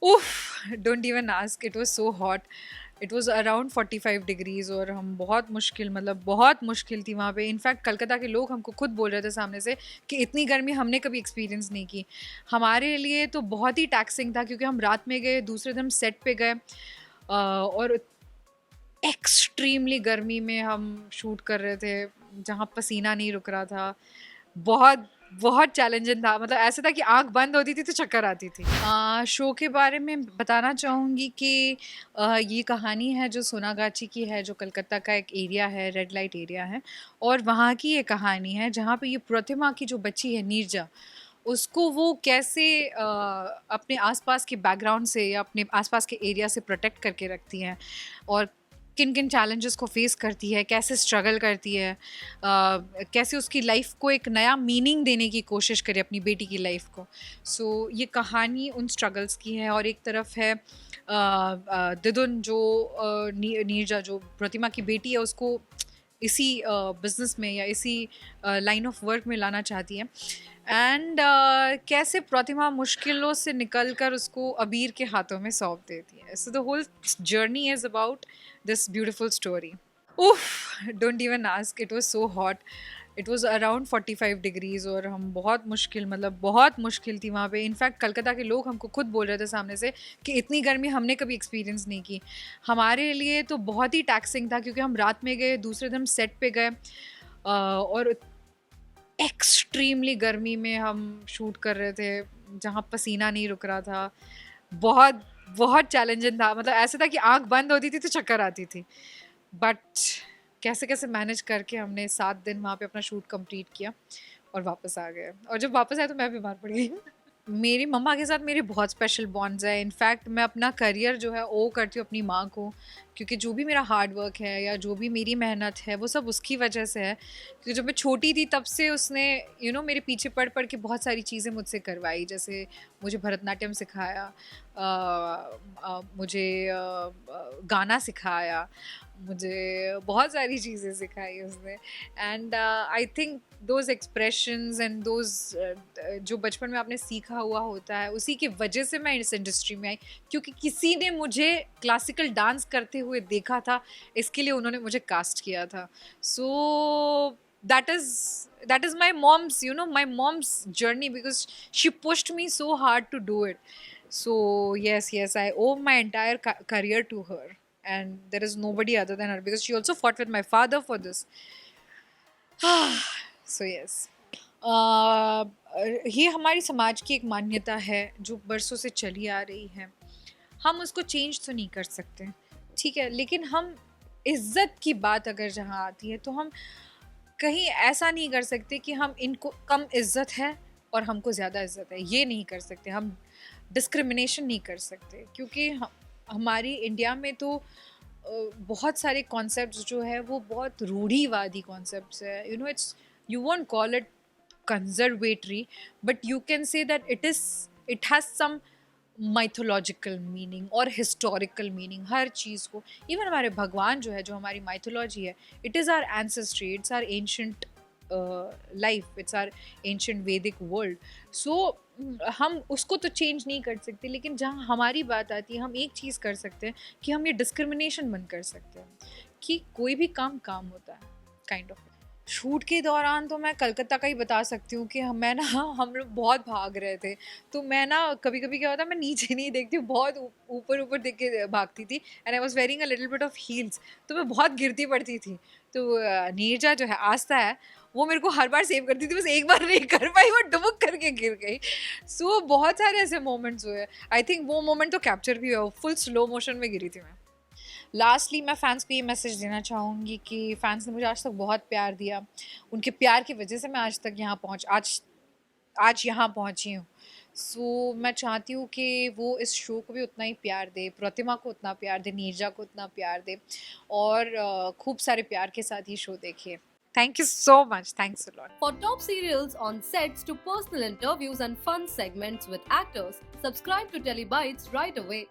उफ, don't even ask, it was so hot. It was around 45 degrees और हम बहुत मुश्किल, मतलब बहुत मुश्किल थी वहाँ पे। इनफैक्ट कलकत्ता के लोग हमको खुद बोल रहे थे सामने से कि इतनी गर्मी हमने कभी एक्सपीरियंस नहीं की। हमारे लिए तो बहुत ही टैक्सिंग था क्योंकि हम रात में गए, दूसरे दिन सेट पे गए और एक्सट्रीमली गर्मी में हम शूट कर रहे थे जहाँ पसीना नहीं रुक रहा था। बहुत बहुत चैलेंजिंग था, मतलब ऐसा था कि आंख बंद होती थी तो चक्कर आती थी। शो के बारे में बताना चाहूँगी कि ये कहानी है जो सोनागाची की है, जो कलकत्ता का एक एरिया है, रेड लाइट एरिया है। और वहाँ की ये कहानी है जहाँ पे ये प्रतिमा की जो बच्ची है नीरजा, उसको वो कैसे अपने आसपास के बैकग्राउंड से या अपने आसपास के एरिया से प्रोटेक्ट करके रखती हैं और किन किन चैलेंजेस को फेस करती है, कैसे स्ट्रगल करती है, कैसे उसकी लाइफ को एक नया मीनिंग देने की कोशिश करे अपनी बेटी की लाइफ को। ये कहानी उन स्ट्रगल्स की है। और एक तरफ है दिदुन जो नीरजा जो प्रतिमा की बेटी है, उसको इसी बिजनेस में या इसी लाइन ऑफ वर्क में लाना चाहती है। एंड कैसे प्रतिमा मुश्किलों से निकलकर उसको अबीर के हाथों में सौंप देती है। So the whole journey is about this beautiful story. उफ, don't even ask, it was so hot. It was around 45 degrees और हम बहुत मुश्किल, मतलब बहुत मुश्किल थी वहाँ पे। इनफैक्ट कलकत्ता के लोग हमको खुद बोल रहे थे सामने से कि इतनी गर्मी हमने कभी एक्सपीरियंस नहीं की। हमारे लिए तो बहुत ही टैक्सिंग था क्योंकि हम रात में गए, दूसरे दिन सेट पे गए और एक्सट्रीमली गर्मी में हम शूट कर रहे थे जहाँ पसीना नहीं रुक रहा था। बहुत बहुत चैलेंजिंग था, मतलब ऐसा था कि आंख बंद होती थी तो चक्कर आती थी। बट कैसे कैसे मैनेज करके हमने 7 दिन वहाँ पे अपना शूट कंप्लीट किया और वापस आ गए। और जब वापस आए तो मैं बीमार पड़ गई। मेरी मम्मा के साथ मेरे बहुत स्पेशल बॉन्ड्स है। इनफैक्ट मैं अपना करियर जो है ओ करती हूँ अपनी माँ को, क्योंकि जो भी मेरा हार्ड वर्क है या जो भी मेरी मेहनत है वो सब उसकी वजह से है। क्योंकि जब मैं छोटी थी तब से उसने मेरे पीछे पढ़ पढ़ के बहुत सारी चीज़ें मुझसे करवाई। जैसे मुझे भरतनाट्यम सिखाया, मुझे गाना सिखाया, मुझे बहुत सारी चीज़ें सिखाई उसने। And I think those expressions and those जो बचपन में आपने सीखा हुआ होता है, उसी की वजह से मैं इस इंडस्ट्री में आई। क्योंकि किसी ने मुझे क्लासिकल डांस करते हुए देखा था, इसके लिए उन्होंने मुझे कास्ट किया था। सो that is my mom's journey, because she pushed me so hard to do it. So yes, I owe my entire career to her, and there is nobody other than her, because she also fought with my father for this. So yes, ये हमारी समाज की एक मान्यता है जो बरसों से चली आ रही है। हम उसको चेंज तो नहीं कर सकते, ठीक है, लेकिन हम इज्जत की बात अगर जहाँ आती है तो हम कहीं ऐसा नहीं कर सकते कि हम इनको कम इज्जत है और हमको ज़्यादा इज्जत है, ये नहीं कर सकते। हम डिस्क्रिमिनेशन नहीं कर सकते, क्योंकि हमारी इंडिया में तो बहुत सारे कॉन्सेप्ट्स जो है वो बहुत रूढ़ीवादी कॉन्सेप्ट्स है। It's, you won't call it conservatory, but you can say that it has some mythological meaning और हिस्टोरिकल मीनिंग हर चीज़ को। इवन हमारे भगवान जो है, जो हमारी माइथोलॉजी है, it is our ancestry, it's our ancient life, it's our ancient Vedic world. So हम उसको तो चेंज नहीं कर सकते, लेकिन जहाँ हमारी बात आती है हम एक चीज़ कर सकते हैं कि हम ये डिस्क्रिमिनेशन बंद कर सकते हैं कि कोई भी काम काम होता है, काइंड ऑफ। शूट के दौरान तो मैं कलकत्ता का ही बता सकती हूँ कि हम लोग बहुत भाग रहे थे। तो मैं ना कभी कभी क्या होता है, मैं नीचे नहीं देखती हूँ, बहुत ऊपर ऊपर देख के भागती थी। And I was wearing a little bit of heels, तो मैं बहुत गिरती पड़ती थी। तो नीरजा जो है, आस्था है, वो मेरे को हर बार सेव करती थी, बस एक बार नहीं कर पाई, वो डुबुक करके गिर गई। बहुत सारे ऐसे मोमेंट्स हुए। आई थिंक वो मोमेंट तो कैप्चर भी हुआ, फुल स्लो मोशन में गिरी थी मैं। लास्टली मैं फ़ैन्स को ये मैसेज देना चाहूँगी कि फ़ैन्स ने मुझे आज तक बहुत प्यार दिया। उनके प्यार की वजह से मैं आज यहाँ पहुँची हूँ। मैं चाहती हूँ कि वो इस शो को भी उतना ही प्यार दे, प्रतिमा को उतना प्यार दे, नीरजा को उतना प्यार दे, और खूब सारे प्यार के साथ ये शो देखिए। Thank you so much. Thanks a lot. For top serials on sets to personal interviews and fun segments with actors, subscribe to Telebytes right away.